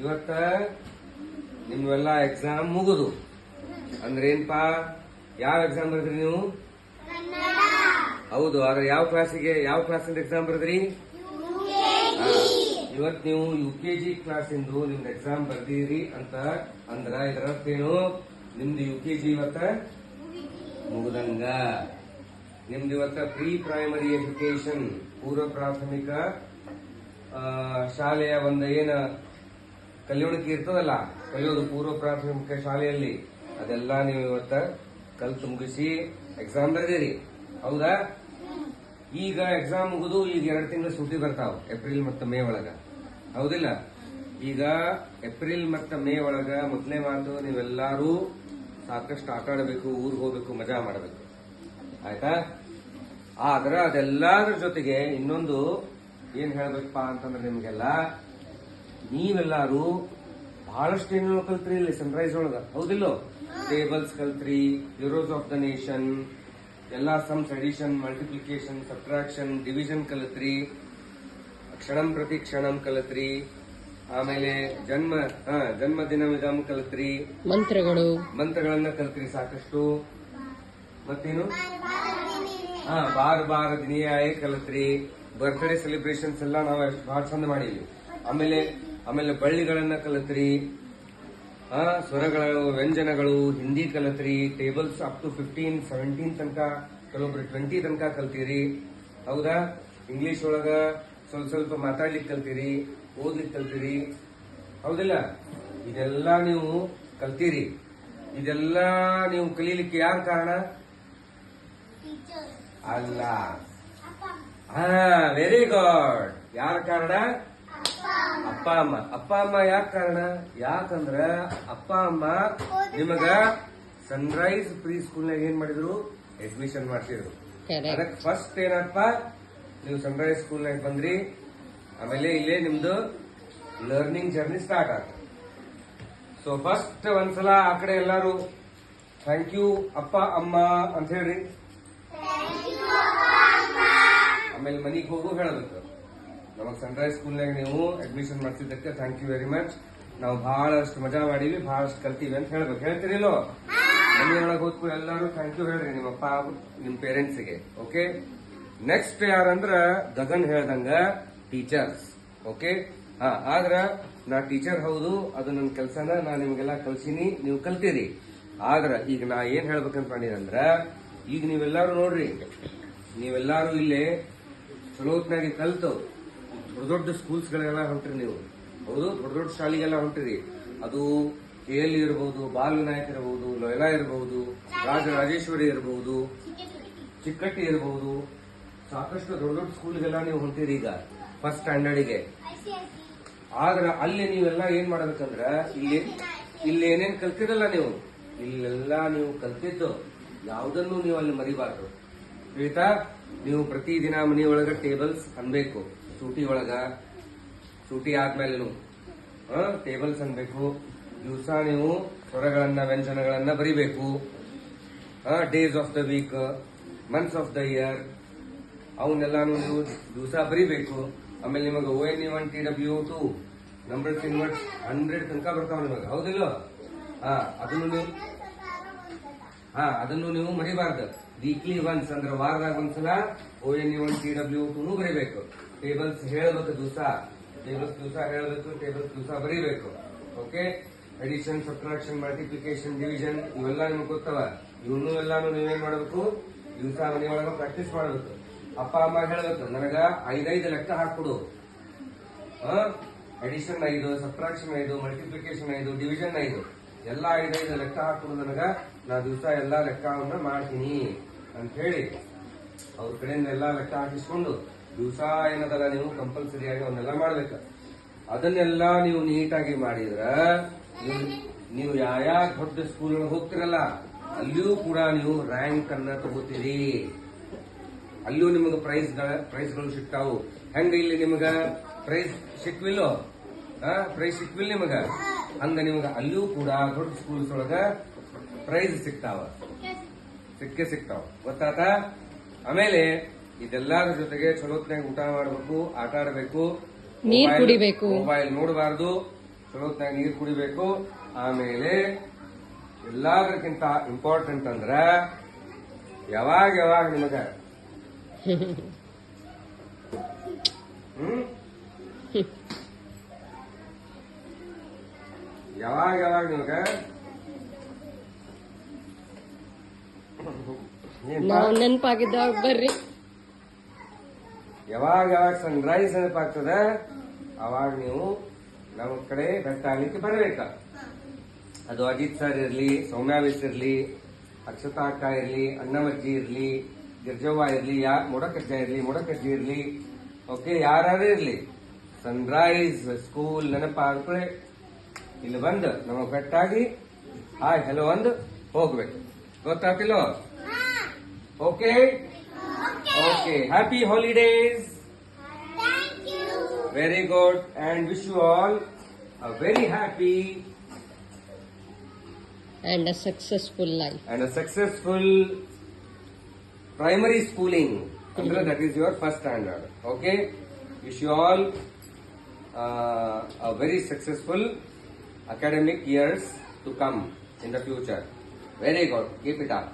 ಇವತ್ತ ನಿಮ್ವೆಲ್ಲ ಎಕ್ಸಾಮ್ ಮುಗುದು ಅಂದ್ರೆ ಏನ್ಪಾ ಯಾವ ಎಕ್ಸಾಮ್ ಬರೆದ್ರಿ ನೀವು? ಹೌದು. ಆದ್ರೆ ಯಾವ ಕ್ಲಾಸಿಂದ ಎಕ್ಸಾಮ್ ಬರೆದ್ರಿ? ಇವತ್ ನೀವು UKG ಕ್ಲಾಸಿಂದು ನಿಮ್ದು ಎಕ್ಸಾಮ್ ಬರ್ದಿರಿ ಅಂತ ಅಂದ್ರ ಇದರ ಅರ್ಥ ಏನು? ನಿಮ್ದು UKG ಇವತ್ತ ಮುಗುದಂಗ. ನಿಮ್ದು ಇವತ್ತ ಪ್ರೀ ಪ್ರೈಮರಿ ಎಜುಕೇಶನ್ ಪೂರ್ವ ಪ್ರಾಥಮಿಕ ಶಾಲೆಯ ಒಂದು ಏನ ಕಲಿಯೋಣಕ್ಕೆ ಇರ್ತದಲ್ಲ, ಕಲಿಯೋದು ಪೂರ್ವ ಪ್ರಾಥಮಿಕ ಶಾಲೆಯಲ್ಲಿ, ಅದೆಲ್ಲ ನೀವು ಇವತ್ತ ಕಲ್ತು ಮುಗಿಸಿ ಎಕ್ಸಾಮ್ ಬರೆದಿರಿ. ಹೌದಾ? ಈಗ ಎಕ್ಸಾಮ್ ಮುಗಿದು ಈಗ 2 ತಿಂಗಳು ಸೂಟಿ ಬರ್ತಾವ, ಏಪ್ರಿಲ್ ಮತ್ತು ಮೇ ಒಳಗ. ಹೌದಿಲ್ಲ? ಈಗ ಏಪ್ರಿಲ್ ಮತ್ತು ಮೇ ಒಳಗ ಮೊದಲನೇ ಮಾತು, ನೀವೆಲ್ಲಾರು ಸಾಕಷ್ಟು ಆಟ ಆಡಬೇಕು, ಊರಿಗೆ ಹೋಗ್ಬೇಕು, ಮಜಾ ಮಾಡಬೇಕು. ಆಯ್ತಾ? ಆದ್ರ ಅದೆಲ್ಲದ್ರ ಜೊತೆಗೆ ಇನ್ನೊಂದು ಏನ್ ಹೇಳ್ಬೇಕಪ್ಪ ಅಂತಂದ್ರೆ, ನಿಮ್ಗೆಲ್ಲ ನೀವೆಲ್ಲಾರು ಬಹಳಷ್ಟು ಏನು ಕಲ್ತ್ರಿ ಇಲ್ಲಿ ಸನ್ರೈಸ್ ಒಳಗ. ಹೌದಿಲ್ಲೋ? ಟೇಬಲ್ಸ್ ಕಲ್ತ್ರಿ, ಹೀರೋಸ್ ಆಫ್ ದ ನೇಷನ್ ಎಲ್ಲಾ, sums, addition, multiplication, subtraction, division ಕಲಿತ್ರಿ, ಕ್ಷಣಂ ಪ್ರತಿ ಕ್ಷಣಂ ಕಲಿತ್ರಿ, ಆಮೇಲೆ ಜನ್ಮದಿನವಿದಂ ಕಲಿತ್ರಿ, ಮಂತ್ರಗಳನ್ನ ಕಲಿತ್ರಿ ಸಾಕಷ್ಟು. ಮತ್ತೇನು? ಬಾರ್ ಬಾರ್ ದಿನಿಯಾಯ ಕಲಿತ್ರಿ. ಬರ್ತ್ಡೇ ಸೆಲೆಬ್ರೇಷನ್ಸ್ ಎಲ್ಲ ನಾವು ಬಹಳ ಚಂದ ಮಾಡಿದ್ವಿ. ಆಮೇಲೆ ಬಳ್ಳಿಗಳನ್ನ ಕಲಿತ್ರಿ, ಸ್ವರಗಳು, ವ್ಯಂಜನಗಳು, ಹಿಂದಿ ಕಲಿತ್ರಿ, ಟೇಬಲ್ಸ್ ಅಪ್ ಟು 15, 17 ತನಕ, ಕೆಲವೊಬ್ರು 20 ತನಕ ಕಲ್ತೀರಿ. ಹೌದಾ? ಇಂಗ್ಲಿಷ್ ಒಳಗ ಸ್ವಲ್ಪ ಮಾತಾಡ್ಲಿಕ್ಕೆ ಕಲ್ತೀರಿ, ಓದ್ಲಿಕ್ಕೆ ಕಲ್ತೀರಿ. ಹೌದಿಲ್ಲ? ಇದೆಲ್ಲ ನೀವು ಕಲ್ತೀರಿ. ಇದೆಲ್ಲ ನೀವು ಕಲೀಲಿಕ್ಕೆ ಯಾರ ಕಾರಣ? ಅಲ್ಲ. Very good. ಯಾರ ಕಾರಣ? ಅಪ್ಪ ಅಮ್ಮ. ಅಪ್ಪ ಅಮ್ಮ ಯಾಕೆ ಕಾರಣ? ಯಾಕಂದ್ರ ಅಪ್ಪ ಅಮ್ಮ ನಿಮಗ ಸನ್ರೈಸ್ ಪ್ರೀ ಸ್ಕೂಲ್ನಾಗ ಏನ್ ಮಾಡಿದ್ರು? ಅಡ್ಮಿಷನ್ ಮಾಡ್ಸಿದ್ರು. ಅದಕ್ಕೆ ಫಸ್ಟ್ ಏನಪ್ಪ, ನೀವು ಸನ್ರೈಸ್ ಸ್ಕೂಲ್ನಾಗ ಬಂದ್ರಿ, ಆಮೇಲೆ ಇಲ್ಲೇ ನಿಮ್ದು ಲರ್ನಿಂಗ್ ಜರ್ನಿ ಸ್ಟಾರ್ಟ್ ಆಗ. ಸೊ ಫಸ್ಟ್ ಒಂದ್ಸಲ ಆ ಕಡೆ ಎಲ್ಲಾರು ಥ್ಯಾಂಕ್ ಯು ಅಪ್ಪ ಅಮ್ಮ ಅಂತ ಹೇಳ್ರಿ. ಆಮೇಲೆ ಮನಿಗೆ ಹೋಗು ಹೇಳ್ಬೇಕು, ನಮಗ್ ಸನ್ರೈಸ್ ಸ್ಕೂಲ್ನಾಗ ನೀವು ಅಡ್ಮಿಷನ್ ಮಾಡ್ಸಿದ್ದಕ್ಕೆ ಥ್ಯಾಂಕ್ ಯು ವೆರಿ ಮಚ್, ನಾವು ಬಹಳಷ್ಟು ಮಜಾ ಮಾಡೀವಿ, ಬಹಳಷ್ಟು ಕಲ್ತೀವಿ ಅಂತ ಹೇಳ್ಬೇಕು. ಹೇಳ್ತೀರಿಲ್ಲೋ? ಮನೆಯೊಳಗೆ ಹೋದ್ಕು ಎಲ್ಲಾರು ಥ್ಯಾಂಕ್ ಯು ಹೇಳ್ರಿ ನಿಮ್ಮ ಅಪ್ಪ ನಿಮ್ ಪೇರೆಂಟ್ಸ್ಗೆ. ಓಕೆ? ನೆಕ್ಸ್ಟ್ ಯಾರಂದ್ರ ಗಗನ್ ಹೇಳ್ದಂಗ ಟೀಚರ್ಸ್. ಓಕೆ? ಆದ್ರ ನಾ ಟೀಚರ್ ಹೌದು, ಅದು ನನ್ನ ಕೆಲಸನ, ನಾ ನಿಮ್ಗೆಲ್ಲ ಕಲ್ಸಿನಿ, ನೀವು ಕಲ್ತೀರಿ. ಆದ್ರ ಈಗ ನಾ ಏನ್ ಹೇಳ್ಬೇಕಂತ ಮಾಡಿದಂದ್ರ, ಈಗ ನೀವೆಲ್ಲಾರು ನೋಡ್ರಿ, ನೀವೆಲ್ಲಾರು ಇಲ್ಲೇ ಚಲೋತ್ನಾಗಿ ಕಲ್ತು ದೊಡ್ಡ ಸ್ಕೂಲ್ಸ್ ಗಳಿಗೆಲ್ಲ ಹೊಂಟ್ರಿ ನೀವು. ಹೌದು, ದೊಡ್ಡ ಶಾಲೆಗೆಲ್ಲ ಹೊಂಟಿರಿ. ಅದು KL ಇರಬಹುದು, ಬಾಲ್ ವಿನಾಯಕ್ ಇರಬಹುದು, ಲೊಯಲಾ ಇರಬಹುದು, ರಾಜರಾಜೇಶ್ವರಿ ಇರಬಹುದು, ಚಿಕ್ಕಟ್ಟಿ ಇರಬಹುದು, ಸಾಕಷ್ಟು ದೊಡ್ಡ ಸ್ಕೂಲ್ಗೆಲ್ಲ ನೀವು ಹೊಂಟಿರಿ ಈಗ ಫಸ್ಟ್ ಸ್ಟ್ಯಾಂಡರ್ಡ್ಗೆ. ಆದ್ರ ಅಲ್ಲಿ ನೀವೆಲ್ಲ ಏನ್ ಮಾಡ್ಬೇಕಂದ್ರ, ಇಲ್ಲಿ ಏನೇನ್ ಕಲ್ತಿರಲ್ಲ ನೀವು, ಇಲ್ಲೆಲ್ಲ ನೀವು ಕಲ್ತಿದ್ದು ಯಾವುದನ್ನು ನೀವು ಅಲ್ಲಿ ಮರಿಬಾರ್ದು. ತಿಳಿತಾ? ನೀವು ಪ್ರತಿದಿನ ಮನೆಯೊಳಗ ಟೇಬಲ್ಸ್ ಅನ್ಬೇಕು. ಸೂಟಿ ಆದ್ಮೇಲೆ ಟೇಬಲ್ಸ್ ಅನ್ಬೇಕು. ದಿವಸ ನೀವು ಸ್ವರಗಳನ್ನ, ವ್ಯಂಜನಗಳನ್ನ ಬರಿಬೇಕು. Days of the week, months of the year, ಅವನ್ನೆಲ್ಲಾನು ನೀವು ದಿವಸ ಬರಿಬೇಕು. ಆಮೇಲೆ ನಿಮಗೆ ONE1 TW2 ನಂಬರ್ಸ್ ಇನ್ವರ್ಟ್ಸ್ 100 ತನಕ ಬರ್ತಾವ ನಿಮಗೆ. ಹೌದಿಲ್ಲ? ಅದನ್ನು ನೀವು ಮರಿಬಾರ್ದು. ವೀಕ್ಲಿ ಒನ್ಸ್ ಅಂದ್ರೆ ವಾರದಾಗ ಒಂದ್ಸಲ ONE1 TW2 ಬರೀಬೇಕು. ಟೇಬಲ್ಸ್ ಹೇಳಬೇಕು, ದಿವಸ ಹೇಳಬೇಕು, ಟೇಬಲ್ಸ್ ದಿವಸ ಬರೀಬೇಕು. Okay? Addition, subtraction, multiplication, division ಇವೆಲ್ಲ ನಿಮ್ಗೆ ಗೊತ್ತವ. ಇವನು ಎಲ್ಲಾನು ನೀವೇನ್ ಮಾಡಬೇಕು? ದಿವಸ ಮನೆಯೊಳಗ ಪ್ರಾಕ್ಟೀಸ್ ಮಾಡಬೇಕು. ಅಪ್ಪ ಅಮ್ಮ ಹೇಳಬೇಕು, ನನಗ 5 ಲೆಕ್ಕ ಹಾಕ್ಕೊಡು. ಅಡಿಷನ್ 5, ಸಬ್ಟ್ರಾಕ್ಷನ್ 5, ಮಲ್ಟಿಪ್ಲಿಕೇಶನ್ 5, ಡಿವಿಷನ್ 5, ಎಲ್ಲ 5 ಲೆಕ್ಕ ಹಾಕ್ಕೊಡು ನನಗ, ನಾ ದಿವಸ ಎಲ್ಲಾ ಲೆಕ್ಕವನ್ನ ಮಾಡ್ತೀನಿ ಅಂತ ಹೇಳಿ ಅವ್ರ ಕಡೆಯಿಂದ ಎಲ್ಲಾ ಲೆಕ್ಕ ಹಾಕಿಸ್ಕೊಂಡು ದಿವಸ ಏನದಲ್ಲ ನೀವು ಕಂಪಲ್ಸರಿಯಾಗಿ ಅವನ್ನೆಲ್ಲ ಮಾಡ್ಬೇಕು. ಅದನ್ನೆಲ್ಲ ನೀವು ನೀಟಾಗಿ ಮಾಡಿದ್ರ ನೀವು ಯಾವ ದೊಡ್ಡ ಸ್ಕೂಲ್ ಹೋಗ್ತಿರಲ್ಲ, ಅಲ್ಲಿಯೂ ಕೂಡ ನೀವು ರ್ಯಾಂಕ್ ಅನ್ನ ತಗೋತೀರಿ. ಅಲ್ಲಿಯೂ ನಿಮಗೆ ಪ್ರೈಸ್ಗಳು ಸಿಗ್ತಾವು. ಹೆಂಗ ಇಲ್ಲಿ ನಿಮಗ ಪ್ರೈಸ್ ಸಿಕ್ವಿಲ್ಲೋ, ಪ್ರೈಸ್ ಸಿಕ್ವಿಲ್ಲ ನಿಮಗ, ಹಂಗ ನಿಮಗ ಅಲ್ಲಿಯೂ ಕೂಡ ದೊಡ್ಡ ಸ್ಕೂಲ್ಸ್ ಒಳಗ ಪ್ರೈಸ್ ಸಿಗ್ತಾವ. ಸಿಗ್ತಾವ. ಗೊತ್ತಾತ? ಆಮೇಲೆ ಇದೆಲ್ಲರ ಜೊತೆಗೆ ಚಲೋತ್ನಾಗ ಊಟ ಮಾಡಬೇಕು, ಆಟ ಆಡಬೇಕು, ನೀರ್ ಕುಡಿಬೇಕು, ಮೊಬೈಲ್ ನೋಡಬಾರ್ದು. ಚಲೋತ್ನಾಗ ನೀರು ಕುಡಿಬೇಕು. ಆಮೇಲೆ ಎಲ್ಲದಕ್ಕಿಂತ ಇಂಪಾರ್ಟೆಂಟ್ ಅಂದ್ರ ಯಾವಾಗ ನಿಮಗ ಯಾವಾಗ ನಿಮಗ ನಾವು ನೆನಪಾಗಿದ್ದಾಗ ಬರ್ರಿ. ಯಾವಾಗ ಸನ್ರೈಸ್ ನೆನಪಾಗ್ತದ ಅವಾಗ ನೀವು ನಮ್ಮ ಕಡೆ ಬೆಟ್ಟ ಆಗ್ಲಿಕ್ಕೆ ಬರಬೇಕ. ಅದು ಅಜಿತ್ ಸರ್ ಇರ್ಲಿ, ಸೌಮ್ಯ ಮಿಸ್ ಇರ್ಲಿ, ಅಕ್ಷತಾ ಅಕ್ಕ ಇರ್ಲಿ, ಅಣ್ಣವಜ್ಜಿ ಇರ್ಲಿ, ಗಿರ್ಜವ್ವ ಇರ್ಲಿ, ಮೊಡಕಜ್ಜ ಇರ್ಲಿ, ಮೊಡಕಜ್ಜಿ ಇರ್ಲಿ, ಓಕೆ, ಯಾರೇ ಇರ್ಲಿ, ಸನ್ರೈಸ್ ಸ್ಕೂಲ್ ನೆನಪಾಗ್ತದೆ ಇಲ್ಲಿ ಬಂದು ನಮಗ್ ಬೆಟ್ಟಾಗಿ ಹಾಯ್ ಹೆಲೋ ಅಂದು ಹೋಗ್ಬೇಕು. ಗೊತ್ತಾಗ್ತಿಲ್ಲೋ? Okay okay. Happy holidays. Very good, and wish you all a very happy and a successful life. And a successful primary schooling. That is your first standard. Okay? Wish you all a very successful academic years to come in the future. Very good. Keep it up.